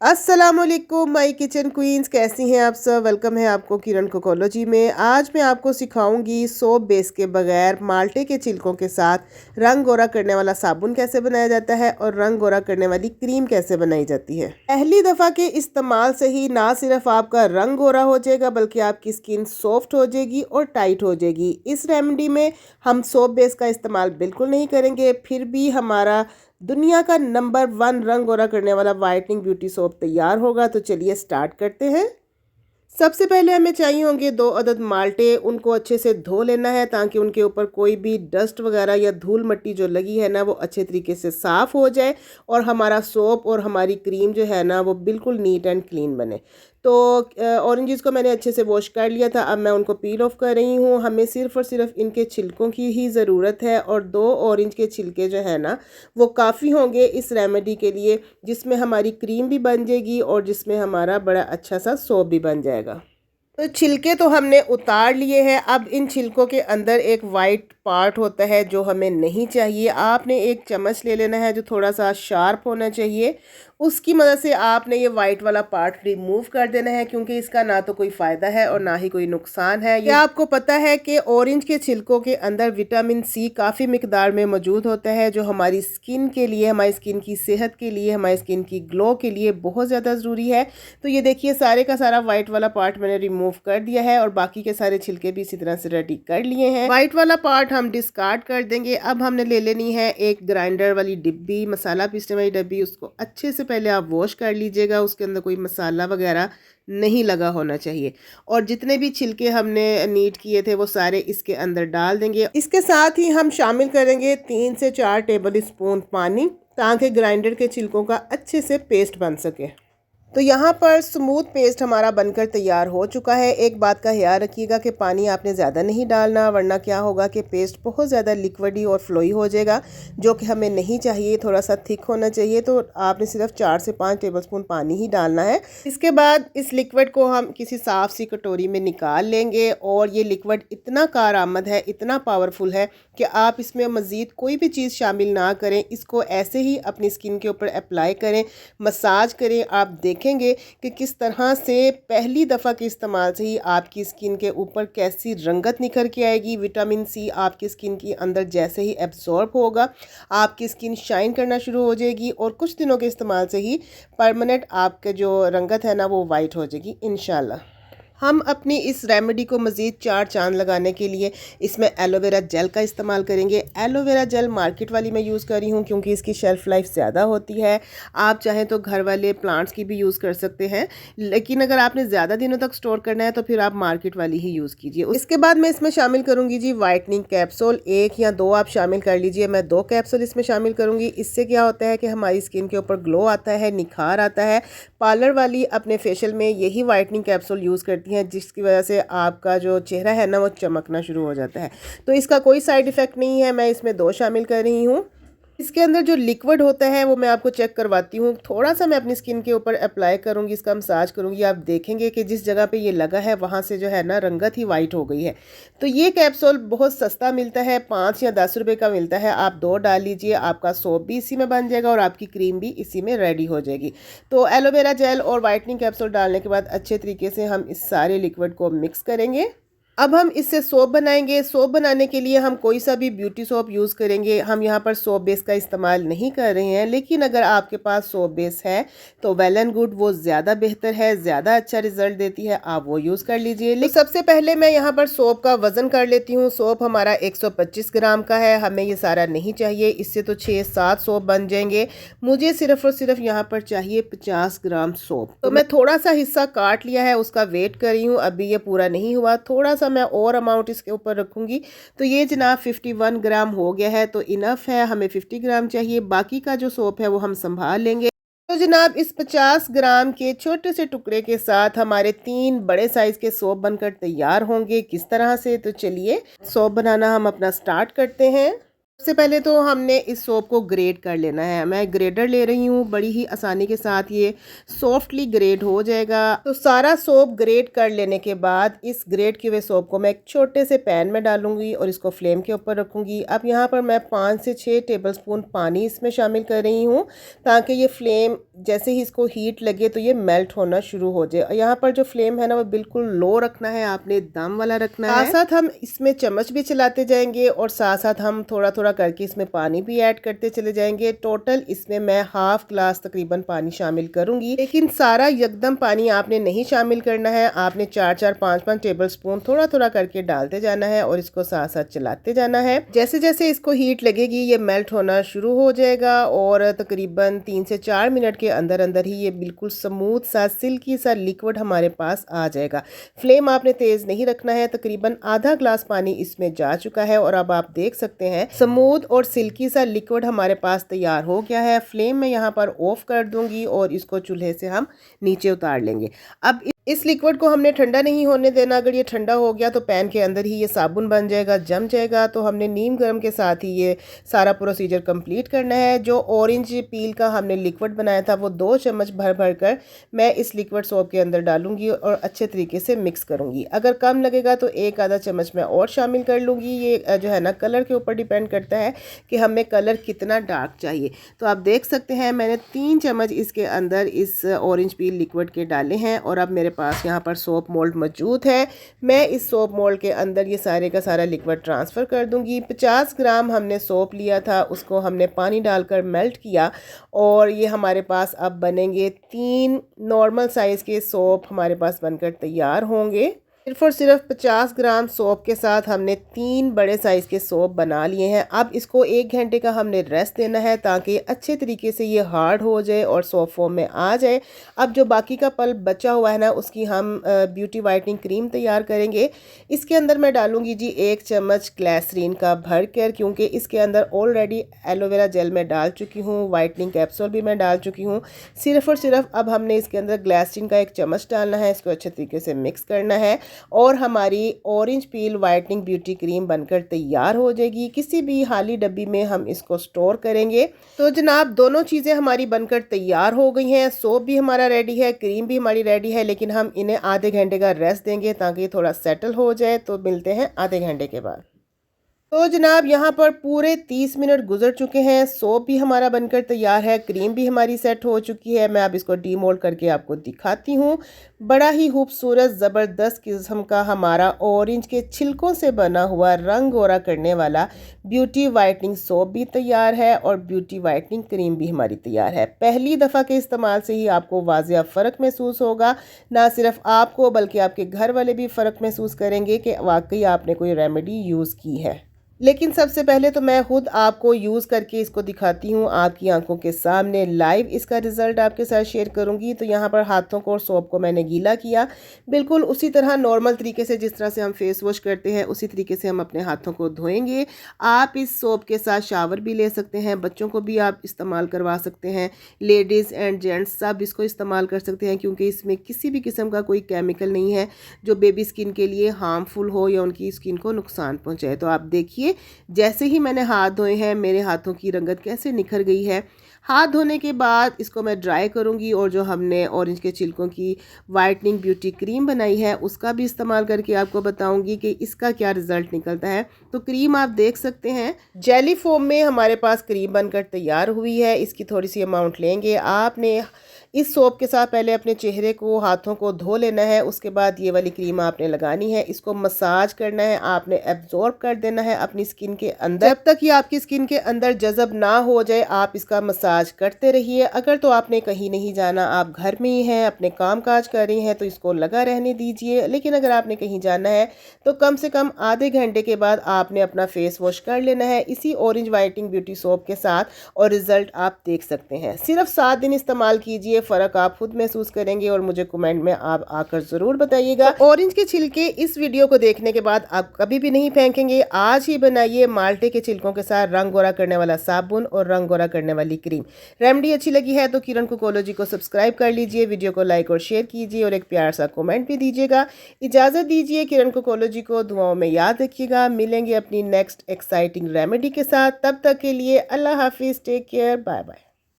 अस्सलामुअलैकुम my kitchen queen's, कैसी हैं आप सब। वेलकम है आपको किरण कोकोलॉजी में। आज मैं आपको सिखाऊंगी सोप बेस के बगैर माल्टे के छिलकों के साथ रंग गोरा करने वाला साबुन कैसे बनाया जाता है और रंग गोरा करने वाली क्रीम कैसे बनाई जाती है। पहली दफ़ा के इस्तेमाल से ही ना सिर्फ आपका रंग गोरा हो जाएगा बल्कि आपकी स्किन सॉफ्ट हो जाएगी और टाइट हो जाएगी। इस रेमेडी में हम सोप बेस का इस्तेमाल बिल्कुल नहीं करेंगे, फिर भी हमारा दुनिया का नंबर 1 रंग गोरा करने वाला वाइटनिंग ब्यूटी सोप तैयार होगा। तो चलिए स्टार्ट करते हैं। सबसे पहले हमें चाहिए होंगे 2 अदद माल्टे। उनको अच्छे से धो लेना है ताकि उनके ऊपर कोई भी डस्ट वगैरह या धूल मिट्टी जो लगी है ना वो अच्छे तरीके से साफ़ हो जाए और हमारा सोप और हमारी क्रीम जो है ना वो बिल्कुल नीट एंड क्लीन बने। तो ऑरेंजेस को मैंने अच्छे से वॉश कर लिया था, अब मैं उनको पील ऑफ कर रही हूँ। हमें सिर्फ़ और सिर्फ इनके छिलकों की ही ज़रूरत है और 2 ऑरेंज के छिलके जो है ना वो काफ़ी होंगे इस रेमेडी के लिए, जिसमें हमारी क्रीम भी बन जाएगी और जिसमें हमारा बड़ा अच्छा सा सोप भी बन जाएगा। तो छिलके तो हमने उतार लिए हैं। अब इन छिलकों के अंदर एक वाइट पार्ट होता है जो हमें नहीं चाहिए। आपने एक चम्मच ले लेना है जो थोड़ा सा शार्प होना चाहिए, उसकी मदद से आपने ये वाइट वाला पार्ट रिमूव कर देना है, क्योंकि इसका ना तो कोई फ़ायदा है और ना ही कोई नुकसान है। क्या आपको पता है कि ऑरेंज के छिलकों के अंदर विटामिन सी काफ़ी मिकदार में मौजूद होता है, जो हमारी स्किन के लिए, हमारी स्किन की सेहत के लिए, हमारी स्किन की ग्लो के लिए बहुत ज़्यादा ज़रूरी है। तो ये देखिए सारे का सारा वाइट वाला पार्ट मैंने रिमूव कर दिया है और बाकी के सारे छिलके भी इसी तरह से रेडी कर लिए हैं। वाइट वाला पार्ट हम डिस्कार्ड कर देंगे। अब हमने ले लेनी है एक ग्राइंडर वाली डिब्बी, मसाला पीसने वाली डिब्बी। उसको अच्छे से पहले आप वॉश कर लीजिएगा, उसके अंदर कोई मसाला वगैरह नहीं लगा होना चाहिए। और जितने भी छिलके हमने नीट किए थे वो सारे इसके अंदर डाल देंगे। इसके साथ ही हम शामिल करेंगे 3 से 4 टेबल स्पून पानी, ताकि ग्राइंडर के छिलकों का अच्छे से पेस्ट बन सके। तो यहाँ पर स्मूथ पेस्ट हमारा बनकर तैयार हो चुका है। एक बात का ख्याल रखिएगा कि पानी आपने ज़्यादा नहीं डालना, वरना क्या होगा कि पेस्ट बहुत ज़्यादा लिक्विडी और फ्लोई हो जाएगा, जो कि हमें नहीं चाहिए। थोड़ा सा थिक होना चाहिए। तो आपने सिर्फ 4 से 5 टेबलस्पून पानी ही डालना है। इसके बाद इस लिक्विड को हम किसी साफ़ सी कटोरी में निकाल लेंगे और ये लिक्विड इतना कारआमद है, इतना पावरफुल है कि आप इसमें मज़ीद कोई भी चीज़ शामिल ना करें। इसको ऐसे ही अपनी स्किन के ऊपर अप्लाई करें, मसाज करें। आप देखेंगे कि किस तरह से पहली दफ़ा के इस्तेमाल से ही आपकी स्किन के ऊपर कैसी रंगत निखर के आएगी। विटामिन सी आपकी स्किन के अंदर जैसे ही एब्जॉर्ब होगा, आपकी स्किन शाइन करना शुरू हो जाएगी और कुछ दिनों के इस्तेमाल से ही परमानेंट आपके जो रंगत है ना वो वाइट हो जाएगी इंशाल्लाह। हम अपनी इस रेमेडी को मज़ीद 4 चांद लगाने के लिए इसमें एलोवेरा जेल का इस्तेमाल करेंगे। एलोवेरा जेल मार्केट वाली मैं यूज़ कर रही हूँ क्योंकि इसकी शेल्फ़ लाइफ ज़्यादा होती है। आप चाहें तो घर वाले प्लांट्स की भी यूज़ कर सकते हैं, लेकिन अगर आपने ज़्यादा दिनों तक स्टोर करना है तो फिर आप मार्केट वाली ही यूज़ कीजिए। इसके बाद मैं इसमें शामिल करूँगी जी वाइटनिंग कैप्सूल। 1 या 2 आप शामिल कर लीजिए, मैं 2 कैप्सूल इसमें शामिल करूँगी। इससे क्या होता है कि हमारी स्किन के ऊपर ग्लो आता है, निखार आता है। पार्लर वाली अपने फेशियल में यही वाइटनिंग कैप्सूल यूज़ करती हैं, जिसकी वजह से आपका जो चेहरा है ना वो चमकना शुरू हो जाता है। तो इसका कोई साइड इफ़ेक्ट नहीं है। मैं इसमें 2 शामिल कर रही हूँ। इसके अंदर जो लिक्विड होता है वो मैं आपको चेक करवाती हूँ। थोड़ा सा मैं अपनी स्किन के ऊपर अप्लाई करूँगी, इसका मसाज करूँगी। आप देखेंगे कि जिस जगह पे ये लगा है वहाँ से जो है ना रंगत ही वाइट हो गई है। तो ये कैप्सूल बहुत सस्ता मिलता है, 5 या 10 रुपए का मिलता है। आप 2 डाल लीजिए, आपका सोप भी इसी में बन जाएगा और आपकी क्रीम भी इसी में रेडी हो जाएगी। तो एलोवेरा जेल और वाइटनिंग कैप्सूल डालने के बाद अच्छे तरीके से हम इस सारे लिक्विड को मिक्स करेंगे। अब हम इससे सोप बनाएंगे। सोप बनाने के लिए हम कोई सा भी ब्यूटी सोप यूज़ करेंगे। हम यहाँ पर सोप बेस का इस्तेमाल नहीं कर रहे हैं, लेकिन अगर आपके पास सोप बेस है तो वेल एंड गुड, वो ज़्यादा बेहतर है, ज़्यादा अच्छा रिजल्ट देती है, आप वो यूज़ कर लीजिए। लेकिन सबसे पहले मैं यहाँ पर सोप का वज़न कर लेती हूँ। सोप हमारा 125 ग्राम का है। हमें ये सारा नहीं चाहिए, इससे तो 6-7 सोप बन जाएंगे। मुझे सिर्फ और सिर्फ यहाँ पर चाहिए 50 ग्राम सोप। तो मैं थोड़ा सा हिस्सा काट लिया है, उसका वेट कर रही हूँ। अभी ये पूरा नहीं हुआ, थोड़ा मैं और अमाउंट इसके ऊपर रखूंगी। तो ये जनाब 51 ग्राम हो गया है, तो इनफ है। हमें 50 ग्राम चाहिए, बाकी का जो सोप है वो हम संभाल लेंगे। तो जनाब इस 50 ग्राम के छोटे से टुकड़े के साथ हमारे 3 बड़े साइज के सोप बनकर तैयार होंगे। किस तरह से, तो चलिए सोप बनाना हम अपना स्टार्ट करते हैं। सबसे पहले तो हमने इस सोप को ग्रेट कर लेना है। मैं ग्रेटर ले रही हूँ, बड़ी ही आसानी के साथ ये सॉफ्टली ग्रेट हो जाएगा। तो सारा सोप ग्रेट कर लेने के बाद इस ग्रेट किए हुए सोप को मैं एक छोटे से पैन में डालूंगी और इसको फ्लेम के ऊपर रखूंगी। अब यहाँ पर मैं 5 से 6 टेबलस्पून पानी इसमें शामिल कर रही हूँ, ताकि ये फ्लेम जैसे ही इसको हीट लगे तो ये मेल्ट होना शुरू हो जाए। और यहाँ पर जो फ्लेम है ना, वो बिल्कुल लो रखना है, आपने दम वाला रखना है। साथ साथ हम इसमें चम्मच भी चलाते जाएंगे और साथ साथ हम थोड़ा थोड़ा करके इसमें पानी भी ऐड करते चले जाएंगे। टोटल इसमें मैं हाफ ग्लास तकरीबन पानी शामिल करूंगी, लेकिन सारा यकदम पानी आपने नहीं शामिल करना है। आपने 4-4 5-5 टेबलस्पून थोड़ा थोड़ा करके डालते जाना है और इसको साथ साथ चलाते जाना है। जैसे जैसे इसको हीट लगेगी ये मेल्ट होना शुरू हो जाएगा और तकरीबन 3 से 4 मिनट के अंदर अंदर ही ये बिल्कुल स्मूथ सा सिल्की सा लिक्विड हमारे पास आ जाएगा। फ्लेम आपने तेज नहीं रखना है। तकरीबन आधा ग्लास पानी इसमें जा चुका है और अब आप देख सकते हैं स्मूथ और सिल्की सा लिक्विड हमारे पास तैयार हो गया है। फ्लेम में यहाँ पर ऑफ कर दूंगी और इसको चूल्हे से हम नीचे उतार लेंगे। अब इस लिक्विड को हमने ठंडा नहीं होने देना। अगर ये ठंडा हो गया तो पैन के अंदर ही ये साबुन बन जाएगा, जम जाएगा। तो हमने नीम गर्म के साथ ही ये सारा प्रोसीजर कंप्लीट करना है। जो ऑरेंज पील का हमने लिक्विड बनाया था वो 2 चम्मच भर भर कर मैं इस लिक्विड सोप के अंदर डालूंगी और अच्छे तरीके से मिक्स करूंगी। अगर कम लगेगा तो 1 आधा चम्मच मैं और शामिल कर लूँगी। ये जो है ना, कलर के ऊपर डिपेंड करता है कि हमें कलर कितना डार्क चाहिए। तो आप देख सकते हैं मैंने 3 चम्मच इसके अंदर इस ऑरेंज पील लिक्विड के डाले हैं और अब मेरे पास यहाँ पर सोप मोल्ड मौजूद है। मैं इस सोप मोल्ड के अंदर ये सारे का सारा लिक्विड ट्रांसफ़र कर दूंगी। 50 ग्राम हमने सोप लिया था, उसको हमने पानी डालकर मेल्ट किया और ये हमारे पास अब बनेंगे 3 नॉर्मल साइज़ के सोप हमारे पास बनकर तैयार होंगे। सिर्फ और सिर्फ 50 ग्राम सोप के साथ हमने 3 बड़े साइज़ के सोप बना लिए हैं। अब इसको 1 घंटे का हमने रेस्ट देना है ताकि अच्छे तरीके से ये हार्ड हो जाए और सोप फॉर्म में आ जाए। अब जो बाकी का पल्प बचा हुआ है ना, उसकी हम ब्यूटी वाइटनिंग क्रीम तैयार करेंगे। इसके अंदर मैं डालूंगी जी 1 चम्मच ग्लिसरीन का भर कर, क्योंकि इसके अंदर ऑलरेडी एलोवेरा जेल मैं डाल चुकी हूँ, वाइटनिंग कैप्सूल भी मैं डाल चुकी हूँ। सिर्फ और सिर्फ अब हमने इसके अंदर ग्लिसरीन का 1 चम्मच डालना है। इसको अच्छे तरीके से मिक्स करना है और हमारी orange peel whitening beauty cream बनकर तैयार हो जाएगी। किसी भी खाली डब्बी में हम इसको स्टोर करेंगे। तो जनाब, दोनों चीज़ें हमारी बनकर तैयार हो गई हैं। सोप भी हमारा रेडी है, क्रीम भी हमारी रेडी है, लेकिन हम इन्हें आधे घंटे का रेस्ट देंगे ताकि थोड़ा सेटल हो जाए। तो मिलते हैं आधे घंटे के बाद। तो जनाब, यहाँ पर पूरे 30 मिनट गुजर चुके हैं। सोप भी हमारा बनकर तैयार है, क्रीम भी हमारी सेट हो चुकी है। मैं अब इसको डीमोल्ड करके आपको दिखाती हूँ। बड़ा ही खूबसूरत ज़बरदस्त किस्म का हमारा ऑरेंज के छिलकों से बना हुआ रंग गोरा करने वाला ब्यूटी वाइटनिंग सोप भी तैयार है और ब्यूटी वाइटनिंग क्रीम भी हमारी तैयार है। पहली दफ़ा के इस्तेमाल से ही आपको वाज़िया फ़र्क महसूस होगा। ना सिर्फ आपको बल्कि आपके घर वाले भी फ़र्क महसूस करेंगे कि वाकई आपने कोई रेमेडी यूज़ की है। लेकिन सबसे पहले तो मैं खुद आपको यूज़ करके इसको दिखाती हूँ, आपकी आंखों के सामने लाइव इसका रिज़ल्ट आपके साथ शेयर करूँगी। तो यहाँ पर हाथों को और सोप को मैंने गीला किया, बिल्कुल उसी तरह नॉर्मल तरीके से जिस तरह से हम फेस वॉश करते हैं उसी तरीके से हम अपने हाथों को धोएंगे। आप इस सोप के साथ शावर भी ले सकते हैं, बच्चों को भी आप इस्तेमाल करवा सकते हैं, लेडीज़ एंड जेंट्स सब इसको इस्तेमाल कर सकते हैं, क्योंकि इसमें किसी भी किस्म का कोई केमिकल नहीं है जो बेबी स्किन के लिए हार्मफुल हो या उनकी स्किन को नुकसान पहुँचाए। तो आप देखिए, जैसे ही मैंने हाथ धोए हैं मेरे हाथों की रंगत कैसे निखर गई है। हाथ धोने के बाद इसको मैं ड्राई करूंगी और जो हमने ऑरेंज के छिलकों की वाइटनिंग ब्यूटी क्रीम बनाई है उसका भी इस्तेमाल करके आपको बताऊंगी कि इसका क्या रिजल्ट निकलता है। तो क्रीम आप देख सकते हैं जेली फोम में हमारे पास क्रीम बनकर तैयार हुई है। इसकी थोड़ी सी अमाउंट लेंगे। आपने इस सोप के साथ पहले अपने चेहरे को, हाथों को धो लेना है, उसके बाद ये वाली क्रीम आपने लगानी है। इसको मसाज करना है, आपने एब्जॉर्ब कर देना है अपनी स्किन के अंदर। जब तक ये आपकी स्किन के अंदर जज़ब ना हो जाए आप इसका मसाज करते रहिए। अगर तो आपने कहीं नहीं जाना, आप घर में ही हैं, अपने काम काज कर रही हैं, तो इसको लगा रहने दीजिए। लेकिन अगर आपने कहीं जाना है तो कम से कम आधे घंटे के बाद आपने अपना फेस वॉश कर लेना है इसी ऑरेंज वाइटनिंग ब्यूटी सोप के साथ और रिजल्ट आप देख सकते हैं। सिर्फ 7 दिन इस्तेमाल कीजिए, फ़र्क आप खुद महसूस करेंगे और मुझे कमेंट में आप आकर ज़रूर बताइएगा। तो ऑरेंज के छिलके इस वीडियो को देखने के बाद आप कभी भी नहीं फेंकेंगे। आज ही बनाइए माल्टे के छिलकों के साथ रंग गोरा करने वाला साबुन और रंग गोरा करने वाली क्रीम। रेमेडी अच्छी लगी है तो किरण कुकोलॉजी को सब्सक्राइब कर लीजिए, वीडियो को लाइक और शेयर कीजिए और एक प्यार सा कमेंट भी दीजिएगा। इजाज़त दीजिए, किरण कुकोलॉजी को दुआओं में याद रखिएगा। मिलेंगे अपनी नेक्स्ट एक्साइटिंग रेमेडी के साथ, तब तक के लिए अल्लाह हाफिज़, टेक केयर, बाय बाय।